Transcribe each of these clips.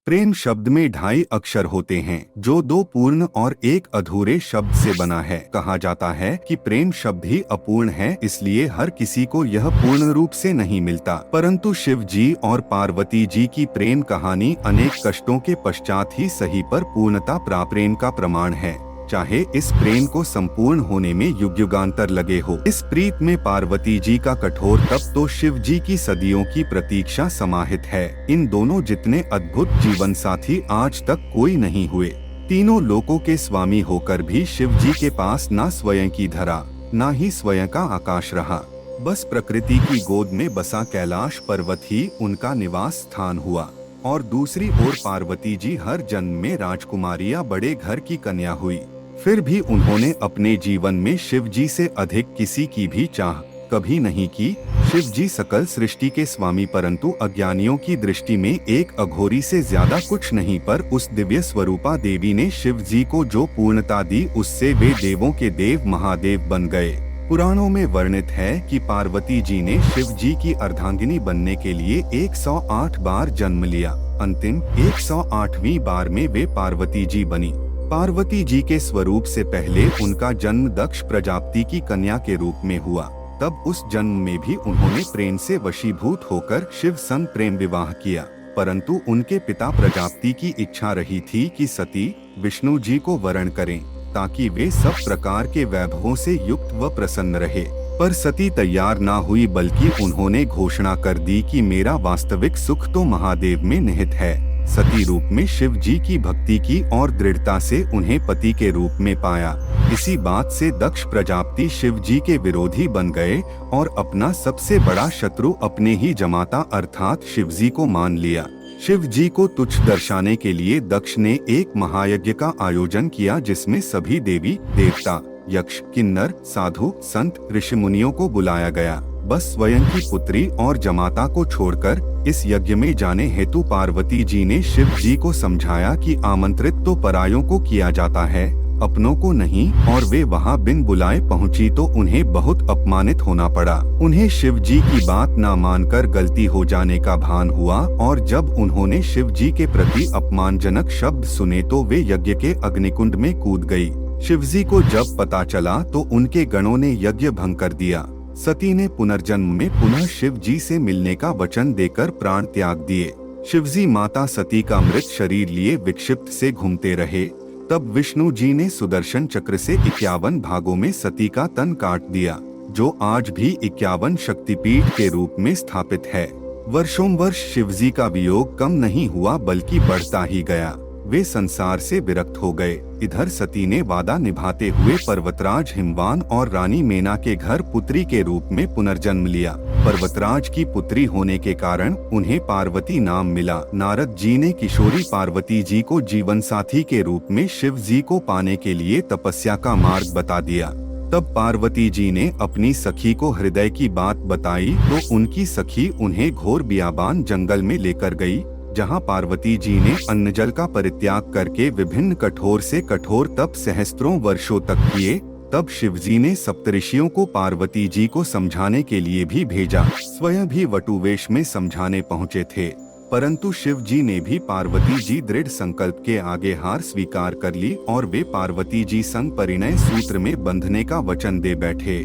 प्रेम शब्द में 2.5 अक्षर होते हैं जो 2 पूर्ण और 1 अधूरे शब्द से बना है। कहा जाता है कि प्रेम शब्द ही अपूर्ण है, इसलिए हर किसी को यह पूर्ण रूप से नहीं मिलता। परंतु शिव जी और पार्वती जी की प्रेम कहानी अनेक कष्टों के पश्चात ही सही पर पूर्णता प्राप्त प्रेम का प्रमाण है, चाहे इस प्रेम को संपूर्ण होने में युग युगांतर लगे हो। इस प्रीत में पार्वती जी का कठोर तप तो शिव जी की सदियों की प्रतीक्षा समाहित है। इन दोनों जितने अद्भुत जीवन साथी आज तक कोई नहीं हुए। तीनों लोकों के स्वामी होकर भी शिव जी के पास ना स्वयं की धरा, ना ही स्वयं का आकाश रहा। बस प्रकृति की गोद में बसा कैलाश पर्वत ही उनका निवास स्थान हुआ। और दूसरी ओर पार्वती जी हर जन्म में राजकुमारी या बड़े घर की कन्या हुई। फिर भी उन्होंने अपने जीवन में शिव जी से अधिक किसी की भी चाह कभी नहीं की। शिव जी सकल सृष्टि के स्वामी, परंतु अज्ञानियों की दृष्टि में एक अघोरी से ज्यादा कुछ नहीं। पर उस दिव्य स्वरूपा देवी ने शिव जी को जो पूर्णता दी, उससे वे देवों के देव महादेव बन गए। पुराणों में वर्णित है कि पार्वती जी ने शिव जी की अर्धांगिनी बनने के लिए 108 बार जन्म लिया। अंतिम 108वीं बार में वे पार्वती जी बनी। पार्वती जी के स्वरूप से पहले उनका जन्म दक्ष प्रजापति की कन्या के रूप में हुआ। तब उस जन्म में भी उन्होंने प्रेम से वशीभूत होकर शिव संग प्रेम विवाह किया। परंतु उनके पिता प्रजापति की इच्छा रही थी कि सती विष्णु जी को वरण करें, ताकि वे सब प्रकार के वैभवों से युक्त व प्रसन्न रहे। पर सती तैयार ना हुई, बल्कि उन्होंने घोषणा कर दी कि मेरा वास्तविक सुख तो महादेव में निहित है। सती रूप में शिव जी की भक्ति की और दृढ़ता से उन्हें पति के रूप में पाया। इसी बात से दक्ष प्रजापति शिव जी के विरोधी बन गए और अपना सबसे बड़ा शत्रु अपने ही जमाता अर्थात शिव जी को मान लिया। शिव जी को तुच्छ दर्शाने के लिए दक्ष ने एक महायज्ञ का आयोजन किया, जिसमें सभी देवी देवता, यक्ष, किन्नर, साधु, संत, ऋषि मुनियों को बुलाया गया। बस स्वयं की पुत्री और जमाता को छोड़कर इस यज्ञ में जाने हेतु पार्वती जी ने शिव जी को समझाया कि आमंत्रित तो परायों को किया जाता है, अपनों को नहीं। और वे वहां बिन बुलाए पहुंची तो उन्हें बहुत अपमानित होना पड़ा। उन्हें शिव जी की बात न मानकर गलती हो जाने का भान हुआ, और जब उन्होंने शिव जी के प्रति अपमानजनक शब्द सुने तो वे यज्ञ के अग्निकुंड में कूद गई। शिव जी को जब पता चला तो उनके गणों ने यज्ञ भंग कर दिया। सती ने पुनर्जन्म में पुनः शिव जी से मिलने का वचन देकर प्राण त्याग दिए। शिवजी माता सती का मृत शरीर लिए विक्षिप्त से घूमते रहे। तब विष्णु जी ने सुदर्शन चक्र से 51 भागों में सती का तन काट दिया, जो आज भी 51 शक्तिपीठ के रूप में स्थापित है। वर्षों वर्ष शिवजी का वियोग कम नहीं हुआ, बल्कि बढ़ता ही गया। वे संसार से विरक्त हो गए। इधर सती ने वादा निभाते हुए पर्वतराज हिमवान और रानी मेना के घर पुत्री के रूप में पुनर्जन्म लिया। पर्वतराज की पुत्री होने के कारण उन्हें पार्वती नाम मिला। नारद जी ने किशोरी पार्वती जी को जीवन साथी के रूप में शिव जी को पाने के लिए तपस्या का मार्ग बता दिया। तब पार्वती जी ने अपनी सखी को हृदय की बात बताई तो उनकी सखी उन्हें घोर बियाबान जंगल में लेकर गई, जहां पार्वती जी ने अन्न जल का परित्याग करके विभिन्न कठोर से कठोर तप सहस्त्रों वर्षों तक किए। तब शिवजी ने सप्तऋषियों को पार्वती जी को समझाने के लिए भी भेजा। स्वयं भी वटुवेश में समझाने पहुँचे थे, परंतु शिव जी ने भी पार्वती जी दृढ़ संकल्प के आगे हार स्वीकार कर ली और वे पार्वती जी संग परिणय सूत्र में बंधने का वचन दे बैठे।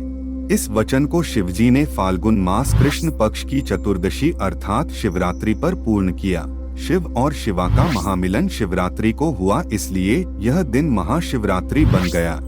इस वचन को शिवजी ने फाल्गुन मास कृष्ण पक्ष की चतुर्दशी अर्थात शिवरात्रि पर पूर्ण किया। शिव और शिवा का महामिलन शिवरात्रि को हुआ, इसलिए यह दिन महाशिवरात्रि बन गया।